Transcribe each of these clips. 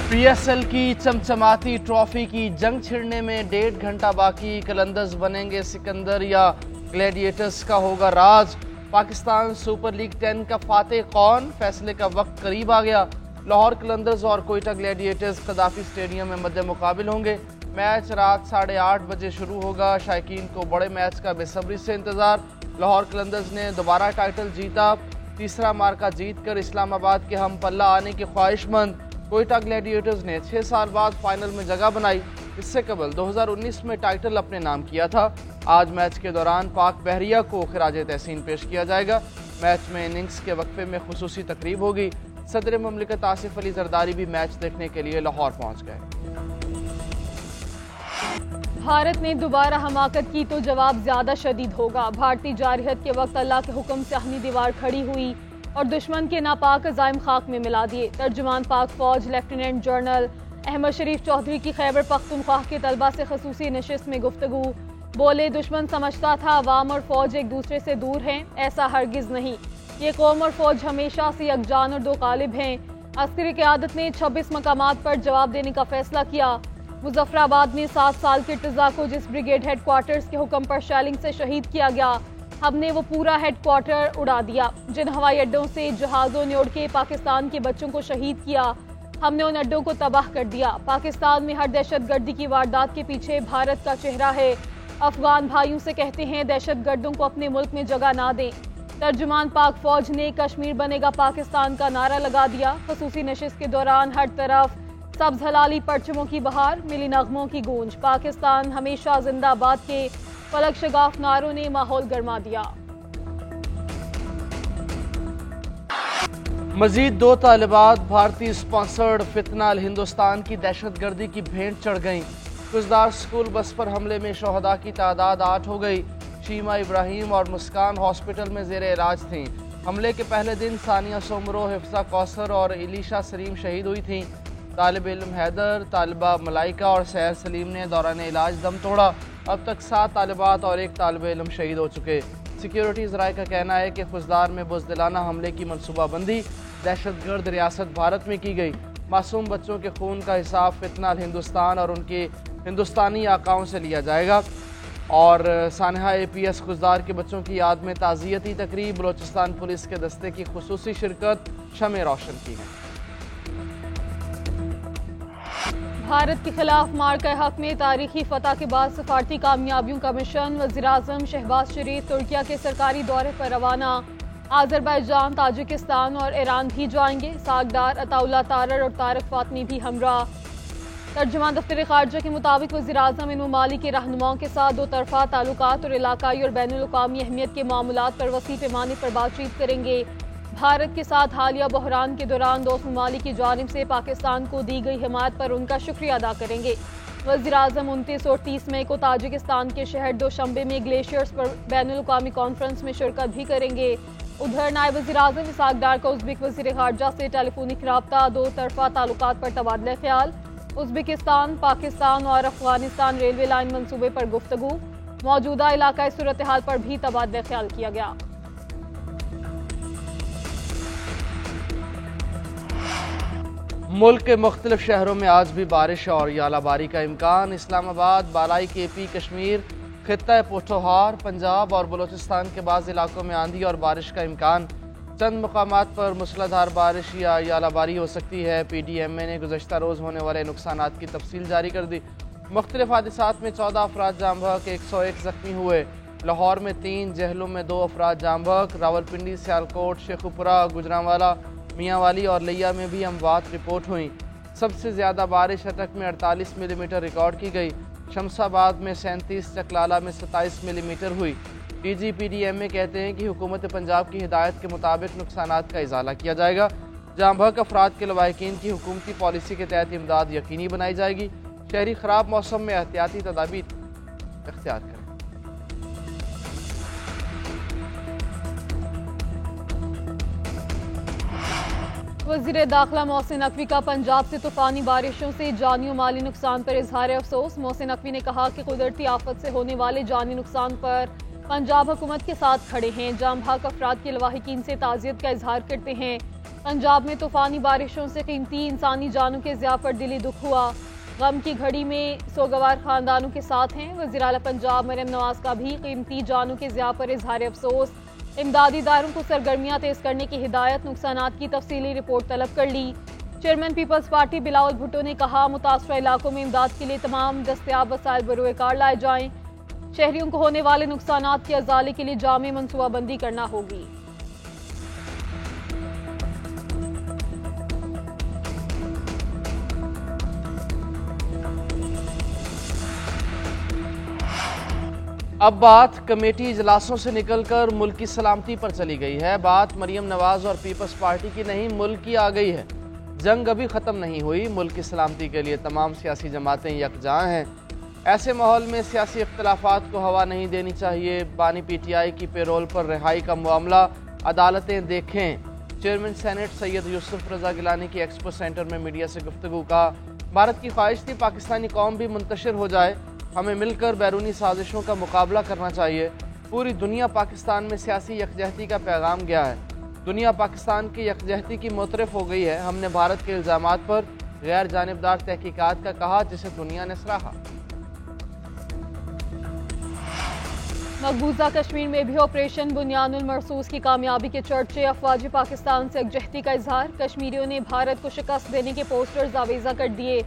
PSL की चमचमाती trophy की जंग छिड़ने में 1.5 घंटा बाकी। कलंदर्स बनेंगे सिकंदर या ग्लैडिएटर्स का होगा राज। पाकिस्तान सुपर लीग 10 का फातेह कौन, फैसले का वक्त करीब आ गया। लाहौर कलंदर्स और कोयटा ग्लैडिएटर्स कदाफी स्टेडियम में मध्य मुकाबिल होंगे। मैच रात 8:30 बजे शुरू होगा। शायकीन को बड़े मैच का बेसब्री से इंतजार। लाहौर कलंदर्स ने दोबारा टाइटल जीता, तीसरा मार्का जीत कर इस्लामाबाद के हम पल्ला आने के ख्वाहिशमंद। कोयटा ग्लैडिएटर्स ने 6 साल बाद फाइनल में जगह बनाई। इससे कबल 2019 में टाइटल अपने नाम किया था। आज मैच के दौरान पाक बहरिया को खिराज तहसीन पेश किया जाएगा। मैच में इनिंग्स के वक्फे में खुसूसी तकरीब होगी। सदर मुमलिकत आसिफ अली जरदारी भी मैच देखने के लिए लाहौर पहुंच गए। भारत ने दोबारा हमाकत की तो जवाब ज्यादा शदीद होगा। भारतीय जारहत के वक्त अल्लाह के हुक्म से अपनी दीवार खड़ी हुई और दुश्मन के नापाक अज़ाइम खाक में मिला दिए। तर्जुमान पाक फौज लेफ्टिनेंट जनरल अहमद शरीफ चौधरी की खैबर पख्तूनख्वा के तलबा से खसूसी नशिस्त में गुफ्तगू। बोले, दुश्मन समझता था अवाम और फौज एक दूसरे से दूर हैं, ऐसा हरगिज नहीं। ये कौम और फौज हमेशा से यकजान और दो कालिब हैं। अस्करी क़यादत ने 26 मकामात पर जवाब देने का फैसला किया। मुजफ्फराबाद में 7 साल के इर्तज़ा को जिस ब्रिगेड हेडक्वार्टर्स के हुक्म पर शेलिंग से शहीद किया गया, हमने वो पूरा हेडक्वार्टर उड़ा दिया। जिन हवाई अड्डों से जहाज़ों ने उड़ के पाकिस्तान के बच्चों को शहीद किया, हमने उन अड्डों को तबाह कर दिया। पाकिस्तान में हर दहशतगर्दी की वारदात के पीछे भारत का चेहरा है। अफगान भाइयों से कहते हैं दहशतगर्दों को अपने मुल्क में जगह ना दें। तर्जुमान पाक फौज ने कश्मीर बनेगा पाकिस्तान का नारा लगा दिया। खसूसी नशिस्त के दौरान हर तरफ सब्ज हलाली परचमों की बहार, मिली नगमों की गूंज। पाकिस्तान हमेशा जिंदाबाद के फलक शगाफ नारों ने माहौल गरमा दिया। मजीद 2 तालिबात भारतीय स्पॉन्सर्ड फितनाल हिंदुस्तान की दहशतगर्दी की भेंट चढ़ गईं। कुजदार स्कूल बस पर हमले में शहदा की तादाद 8 हो गई। शीमा इब्राहिम और मुस्कान हॉस्पिटल में जेर इलाज थीं। हमले के पहले दिन सानिया सोमरो, हिफ्जा कौसर और इलीशा सलीम शहीद हुई थीं। तालिब इल्म हैदर, तालिबा मलाइका और सैर सलीम ने दौरान इलाज दम तोड़ा। अब तक 7 तालिबात और 1 तालिब इल्म शहीद हो चुके। सिक्योरिटीज राय का कहना है कि खुजदार में बुज़दिलाना हमले की मनसूबाबंदी दहशतगर्द रियासत भारत में की गई। मासूम बच्चों के खून का हिसाब फितनाल हिंदुस्तान और उनके हिंदुस्तानी आकाओं से लिया जाएगा। और सानहा APS खुजदार के बच्चों की याद में ताज़ियती तकरीब, बलोचिस्तान पुलिस के दस्ते की खुसूसी शिरकत, शमें रोशन की गई। भारत के खिलाफ मार्का हक में तारीखी फतह के बाद सफारती कामयाबियों का मिशन। वज़ीर-ए-आज़म शहबाज शरीफ तुर्किया के सरकारी दौरे पर रवाना। आज़रबाईजान, ताजिकिस्तान और ईरान भी जाएंगे। सागदार अताउल्ला तारर और तारक फातमी भी हमरा। तर्जुमान दफ्तर खारजा के मुताबिक वज़ीर-ए-आज़म इन ममालिक के रहनुमाओं के साथ 2 तरफ़ा ताल्लुकात और इलाकाई और बैनुल-अक़वामी अहमियत के मामलात पर वसी पैमाने पर बातचीत करेंगे। भारत के साथ हालिया बहरान के दौरान दोस्त ममालिक की जानिब से पाकिस्तान को दी गई हिमायत पर उनका शुक्रिया अदा करेंगे। वज़ीर-ए-आज़म 29 और 30 मई को ताजिकिस्तान के शहर दोशंबे में ग्लेशियर्स पर बैनुल-अक़वामी कॉन्फ्रेंस में शिरकत भी करेंगे। उधर नायब वज़ीर-ए-आज़म इसाकडार का उज़्बेक वज़ीर खारजा से टेलीफोनिक रब्ता, 2 तरफ़ा ताल्लुकात पर तबादला ख्याल। उज़्बेकिस्तान, पाकिस्तान और अफगानिस्तान रेलवे लाइन मनसूबे पर गुफ्तगू। मौजूदा इलाकाई सूरत हाल पर भी तबादला ख्याल किया गया। मुल्क के मुख्तलिफ शहरों में आज भी बारिश और यालाबारी का इम्कान। इस्लामाबाद, बालाई KP, कश्मीर, खित्ता पोठोहार, पंजाब और बलोचिस्तान के बाज़ इलाकों में आंधी और बारिश का इम्कान। चंद मकामात पर मूसलाधार बारिश या यालाबारी हो सकती है। PDMA ने गुज़श्ता रोज़ होने वाले नुकसानात की तफसील जारी कर दी। मुख्तलिफ हादिसात में 14 अफराद जाम बहक, 101 ज़ख्मी हुए। लाहौर में 3, जहलों में 2 अफराद जाम बहक। रावलपिंडी, सियालकोट, शेखुपुरा, गुजरांवाला, मियांवाली और लिया में भी अमवात रिपोर्ट हुई। सबसे ज़्यादा बारिश अटक में 48 मिलीमीटर रिकॉर्ड की गई। शमसाबाद में 37, चकलाला में 27 मिलीमीटर हुई। DG PDMA कहते हैं कि हुकूमत पंजाब की हिदायत के मुताबिक नुकसानात का इजाला किया जाएगा। जाम बहक अफराद के लवाहिकीन की हुकूमती पॉलिसी के तहत इमदाद यकीनी बनाई जाएगी। शहरी ख़राब मौसम में एहतियाती तदाबीर इख्तियार करें। वज़ीर दाखिला मोहसिन नकवी का पंजाब से तूफ़ानी बारिशों से जानी और माली नुकसान पर इजहार अफसोस। मोहसिन नकवी ने कहा कि कुदरती आफत से होने वाले जानी नुकसान पर पंजाब हुकूमत के साथ खड़े हैं। जाम भाग अफराद के लवाहिकीन से ताज़ियत का इजहार करते हैं। पंजाब में तूफ़ानी बारिशों से कीमती इंसानी जानों के ज़िया पर दिली दुख हुआ। गम की घड़ी में सोगवार खानदानों के साथ हैं। वज़ीर आला पंजाब मरियम नवाज का भी कीमती जानों के ज़िया पर इजहार अफसोस। इमदादी इदारों को सरगर्मियाँ तेज़ करने की हिदायत, नुकसानात की तफसीली रिपोर्ट तलब कर ली। चेयरमैन पीपल्स पार्टी बिलावल भुट्टो ने कहा, मुतासरा इलाकों में इमदाद के लिए तमाम दस्तयाब वसाइल बरोए कार लाए जाएं। शहरियों को होने वाले नुकसानात के अजाले के लिए जामे मनसूबाबंदी करना होगी। अब बात कमेटी इजलासों से निकलकर मुल्क की सलामती पर चली गई है। बात मरियम नवाज और पीपल्स पार्टी की नहीं, मुल्क की आ गई है। जंग अभी ख़त्म नहीं हुई। मुल्क की सलामती के लिए तमाम सियासी जमातें यकजा हैं। ऐसे माहौल में सियासी इख्तलाफात को हवा नहीं देनी चाहिए। बानी PTI की पेरोल पर रिहाई का मामला अदालतें देखें। चेयरमैन सेनेट सैयद यूसुफ रजा गिलानी की एक्सपो सेंटर में मीडिया से गुफ्तगू का। भारत की ख्वाहिश थी पाकिस्तानी कौम भी मुंतशिर हो जाए। हमें मिलकर बैरूनी साजिशों का मुकाबला करना चाहिए। पूरी दुनिया पाकिस्तान में सियासी यकजहती का पैगाम गया है। दुनिया पाकिस्तान की यकजहती की मुतरफ हो गई है। हमने भारत के इल्ज़ामात पर गैर जानिबदार तहकीकात का कहा, जिसे दुनिया ने सराहा। मकबूजा कश्मीर में भी ऑपरेशन बुनियानुल मरसूस की कामयाबी के चर्चे। अफवाज पाकिस्तान से यकजहती का इजहार। कश्मीरियों ने भारत को शिकस्त देने के पोस्टर्स आवेजा कर दिए।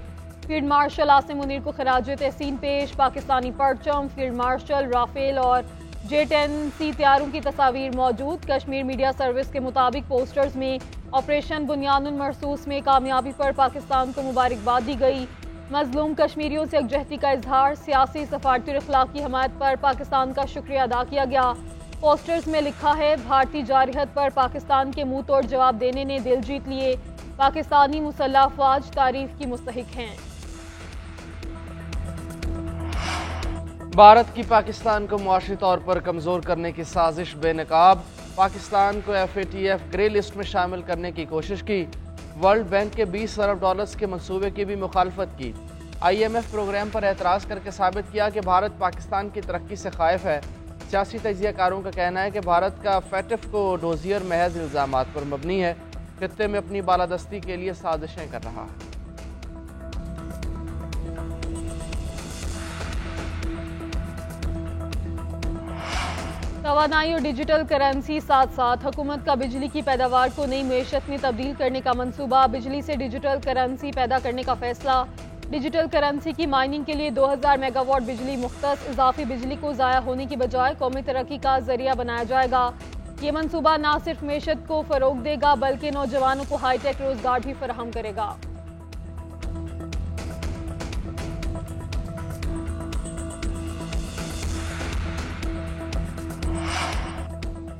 फील्ड मार्शल आसिम मुनीर को खराज तहसीन पेश। पाकिस्तानी परचम, फील्ड मार्शल, राफेल और J-10C तैयारों की तस्वीर मौजूद। कश्मीर मीडिया सर्विस के मुताबिक पोस्टर्स में ऑपरेशन बुनियानुल मरसूस में कामयाबी पर पाकिस्तान को मुबारकबाद दी गई। मजलूम कश्मीरियों से यकजहती का इजहार। सियासी सफारती और अखलाकी हमायत पर पाकिस्तान का शुक्रिया अदा किया गया। पोस्टर्स में लिखा है, भारतीय जारहत पर पाकिस्तान के मुंह तोड़ जवाब देने ने दिल जीत लिए। पाकिस्तानी मुसल्लह अफवाज तारीफ की मुस्तहिक हैं। भारत की पाकिस्तान को मुआशी तौर पर कमज़ोर करने की साजिश बेनकाब। पाकिस्तान को FATF ग्रे लिस्ट में शामिल करने की कोशिश की। वर्ल्ड बैंक के 20 अरब डॉलर्स के मंसूबे की भी मुखालफत की। IMF प्रोग्राम पर एतराज़ करके साबित किया कि भारत पाकिस्तान की तरक्की से खाइफ है। सियासी तजियाकारों का कहना है कि भारत का FATF को डोजियर महज इल्ज़ामात पर मबनी है। खित्ते में अपनी बालादस्ती के लिए साजिशें कर रहा है। तवानाई और डिजिटल करेंसी साथ साथ हुकूमत का बिजली की पैदावार को नई मैशत में तब्दील करने का मंसूबा। बिजली से डिजिटल करेंसी पैदा करने का फैसला। डिजिटल करेंसी की माइनिंग के लिए 2000 मेगावाट बिजली मुख्तस। इजाफी बिजली को ज़ाया होने की बजाय कौमी तरक्की का जरिया बनाया जाएगा। ये मंसूबा न सिर्फ मैशत को फ़रोग देगा बल्कि नौजवानों को हाईटेक रोजगार भी फराहम करेगा।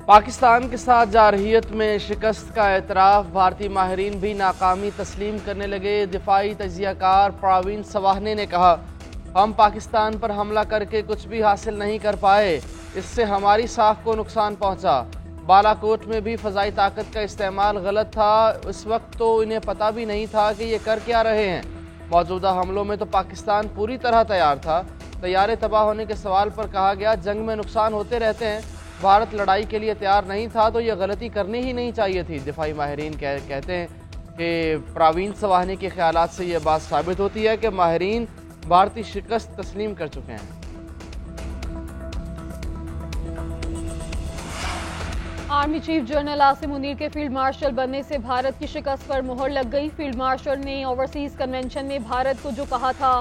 पाकिस्तान के साथ जारहियत में शिकस्त का एतराफ़। भारतीय माहिरीन भी नाकामी तस्लीम करने लगे। दिफाई तजियाकार प्रवीण सवाहने ने कहा, हम पाकिस्तान पर हमला करके कुछ भी हासिल नहीं कर पाए। इससे हमारी साख को नुकसान पहुंचा। बालाकोट में भी फ़ज़ाई ताकत का इस्तेमाल गलत था। इस वक्त तो इन्हें पता भी नहीं था कि ये कर क्या रहे हैं। मौजूदा हमलों में तो पाकिस्तान पूरी तरह तैयार था। तैयारे तबाह होने के सवाल पर कहा गया, जंग में नुकसान होते रहते हैं। भारत लड़ाई के लिए तैयार नहीं था तो यह गलती करनी ही नहीं चाहिए थी। दिफाई माहिरीन कहते हैं कि प्रवीण सवाहनी के ख्यालात से यह बात साबित होती है कि माहिरीन भारतीय शिकस्त तस्लीम कर चुके हैं। Army chief general Asim Munir के फील्ड मार्शल बनने से भारत की शिकस्त पर मोहर लग गई। फील्ड मार्शल ने ओवरसीज कन्वेंशन में भारत को जो कहा था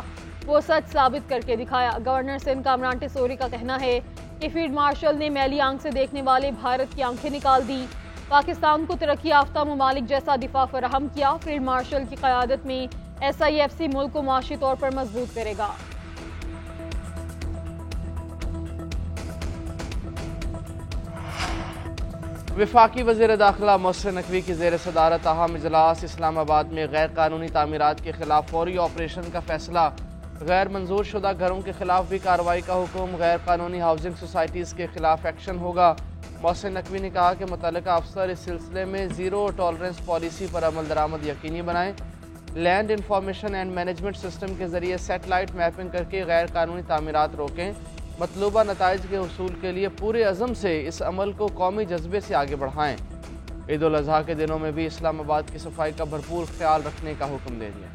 वो सच साबित करके दिखाया। गवर्नर सिंध कामरान टिसोरी का कहना है कि फील्ड मार्शल ने मैली आंख से देखने वाले भारत की आंखें निकाल दी। पाकिस्तान को तरक्की याफ्ता ममालिक जैसा दिफा फराहम किया। फील्ड मार्शल की क़यादत में SIFC मुल्क को माशी तौर पर मजबूत करेगा। वफाकी वज़ीर दाखिला मोहसिन नकवी की ज़ेर सदारत अहम इजलास। इस्लामाबाद में गैर कानूनी तामीरात के खिलाफ फौरी ऑपरेशन का फैसला। गैर मंजूर शुदा घरों के खिलाफ भी कार्रवाई का हुक्म। गैर कानूनी हाउसिंग सोसाइटीज़ के खिलाफ एक्शन होगा। मोहसिन नकवी ने कहा कि मुतल्लिका अफसर इस सिलसिले में ज़ीरो टॉलरेंस पॉलिसी पर अमल दरामद यकीनी बनाएं। Land information and management system के ज़रिए सेटेलाइट मैपिंग करके गैर कानूनी तामीरात रोकें। मतलूबा नताइज के हसूल के लिए पूरे अज़म से इस अमल को कौमी जज्बे से आगे बढ़ाएँ। ईद उल अज़हा के दिनों में भी इस्लामाबाद की सफाई का भरपूर ख्याल रखने का हुक्म दे दिया।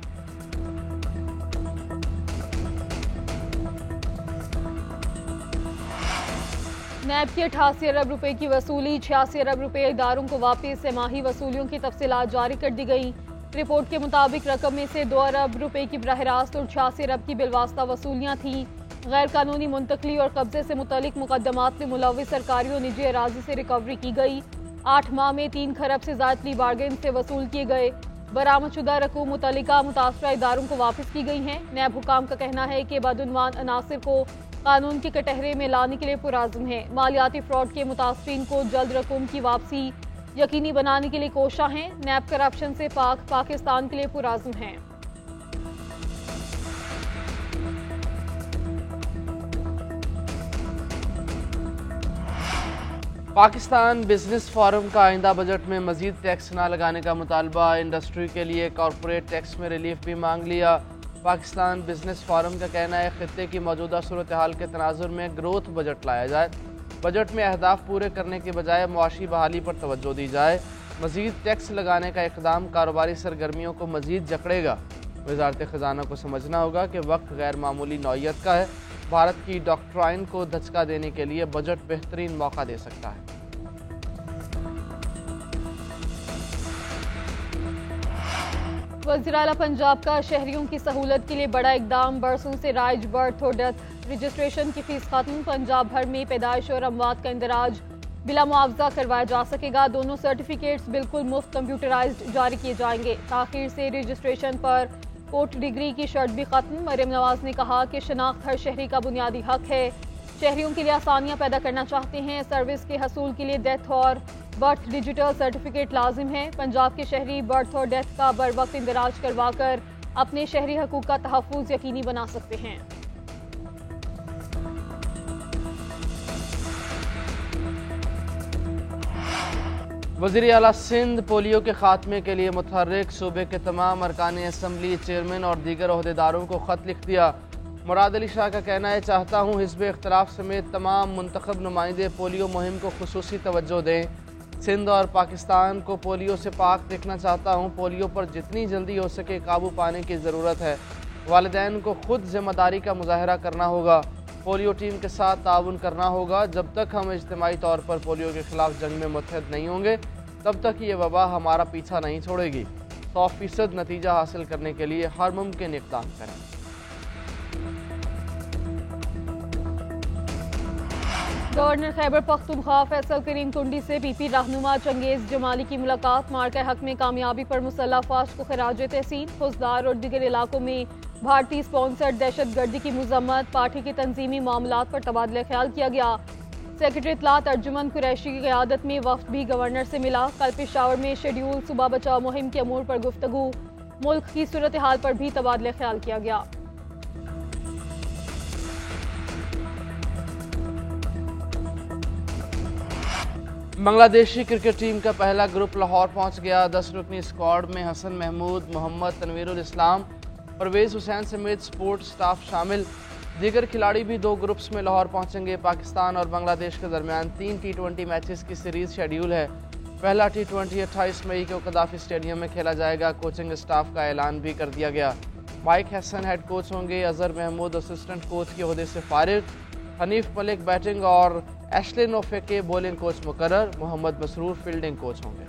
नैब की 88 अरब रुपए की वसूली, 86 अरब रुपए इदारों को वापस, माही वसूलियों की तफसीलात जारी कर दी गई। रिपोर्ट के मुताबिक रकम में से 2 अरब रुपए की बराह रास्त और 86 अरब की बिलवास्ता वसूलियाँ थीं। गैर कानूनी मुंतकली और कब्जे से मुतल्लिक मुकदमात में मुलव्विस सरकारी और निजी अराजी से रिकवरी की गई। 8 माह में 3 खरब से ज़ायद प्ली बार्गेन से वसूल किए गए। बरामदशुदा रकूम मुतल्लिका मुतासरा इदारों को वापस की गई हैं। नैब हुकाम का कहना है कि बदउनवान अनासिर को कानून के कटहरे में लाने के लिए पुराज़्म है। मालियाती फ्रॉड के मुतासरीन को जल्द रकूम की वापसी यकीनी बनाने के लिए कोशा हैं। नैब करप्शन से पाकिस्तान के लिए पुराज़्म है। पाकिस्तान बिजनेस फोरम का आइंदा बजट में मजीद टैक्स न लगाने का मुतालबा। इंडस्ट्री के लिए कॉरपोरेट टैक्स में रिलीफ भी मांग लिया। पाकिस्तान बिजनेस फोरम का कहना है खित्ते की मौजूदा सूरत हाल के तनाजुर में ग्रोथ बजट लाया जाए। बजट में अहदाफ पूरे करने के बजाय मुआशी बहाली पर तवज्जो दी जाए। मजीद टैक्स लगाने का इक़दाम कारोबारी सरगर्मियों को मजीद जकड़ेगा। वज़ारत ख़जाना को समझना होगा कि वक्त गैर मामूली नौइयत का है। भारत की डॉक्ट्राइन को धचका देने के लिए बजट बेहतरीन मौका दे सकता है। वज़ीर आला पंजाब का शहरियों की सहूलत के लिए बड़ा इकदाम। बरसों से राइज, बर्थ और डेथ रजिस्ट्रेशन की फीस खत्म। पंजाब भर में पैदाइश और अमवात का इंदराज बिला मुआवजा करवाया जा सकेगा। दोनों सर्टिफिकेट्स बिल्कुल मुफ्त कंप्यूटराइज्ड जारी किए जाएंगे। ताखीर से रजिस्ट्रेशन पर कोर्ट डिग्री की शर्त भी खत्म। मरियम नवाज ने कहा कि शनाख्त हर शहरी का बुनियादी हक है। शहरियों के लिए आसानियां पैदा करना चाहते हैं। सर्विस के हसूल के लिए डेथ और बर्थ डिजिटल सर्टिफिकेट लाजिम है। पंजाब के शहरी बर्थ और डेथ का बर वक्त इंदराज करवा कर अपने शहरी हकूक का तहफ़्फ़ुज़ यकीनी बना सकते हैं। वज़ीर आला सिंध पोलियो के खात्मे के लिए मुतहर्रिक। सूबे के तमाम अरकान असम्बली, चेयरमैन और दीगर ओहदेदारों को ख़त लिख दिया। मुराद अली शाह का कहना है चाहता हूँ हिज़्ब इख्तिलाफ समेत तमाम मुंतखब नुमाइंदे पोलियो मुहिम को खुसूसी तवज्जो दें। सिंध और पाकिस्तान को पोलियो से पाक देखना चाहता हूँ। पोलियो पर जितनी जल्दी हो सके काबू पाने की ज़रूरत है। वालिदैन को खुद ज़िम्मेदारी का मुजाहरा करना होगा। पोलियो टीम के साथ ताउन करना होगा। जब तक हम इज्तिमाई तौर पर पोलियो के खिलाफ जंग में मुत्तहद नहीं होंगे तब तक ये वबा हमारा पीछा नहीं छोड़ेगी। 100% नतीजा हासिल करने के लिए हर मुमकिन इक़दाम करें। गवर्नर खैबर पख्तूनख्वा फैसल करीम टुंडी से पीपी रहनुमा चंगेज जमाली की मुलाकात। मार्का हक में कामयाबी पर मुसल्लह अफवाज को खराज तहसीन। फौजदार और दीगर इलाकों में भारतीय स्पॉन्सर्ड दहशत गर्दी की मजम्मत। पार्टी के तंजीमी मामलात पर तबादला ख्याल किया गया। सेक्रेटरी इत्तलात अर्जुमन कुरैशी की क़यादत में वफ्द भी गवर्नर से मिला। कल पेशावर में शेड्यूल सुबह बचाओ मुहिम के अमूर पर गुफ्तगू। मुल्क की सूरत हाल पर भी तबादला ख्याल किया गया। बांग्लादेशी क्रिकेट टीम का पहला ग्रुप लाहौर पहुंच गया। 10 रुकनी स्क्वाड में हसन महमूद, मोहम्मद तनवीरुल इस्लाम, परवेज़ हुसैन समेत स्पोर्ट स्टाफ शामिल। दीगर खिलाड़ी भी 2 ग्रुप्स में लाहौर पहुंचेंगे। पाकिस्तान और बांग्लादेश के दरमियान 3 T20 मैचेस की सीरीज शेड्यूल है। पहला T20 28 मई को कदाफी स्टेडियम में खेला जाएगा। कोचिंग स्टाफ का ऐलान भी कर दिया गया। माइक हसन हेड कोच होंगे। अजहर महमूद असिस्टेंट कोच के ओहदे से फारिग। हनीफ मलिक बैटिंग और एशलिन ओफेके बॉलिंग कोच मुकर्रर। मोहम्मद मसरूर फील्डिंग कोच होंगे।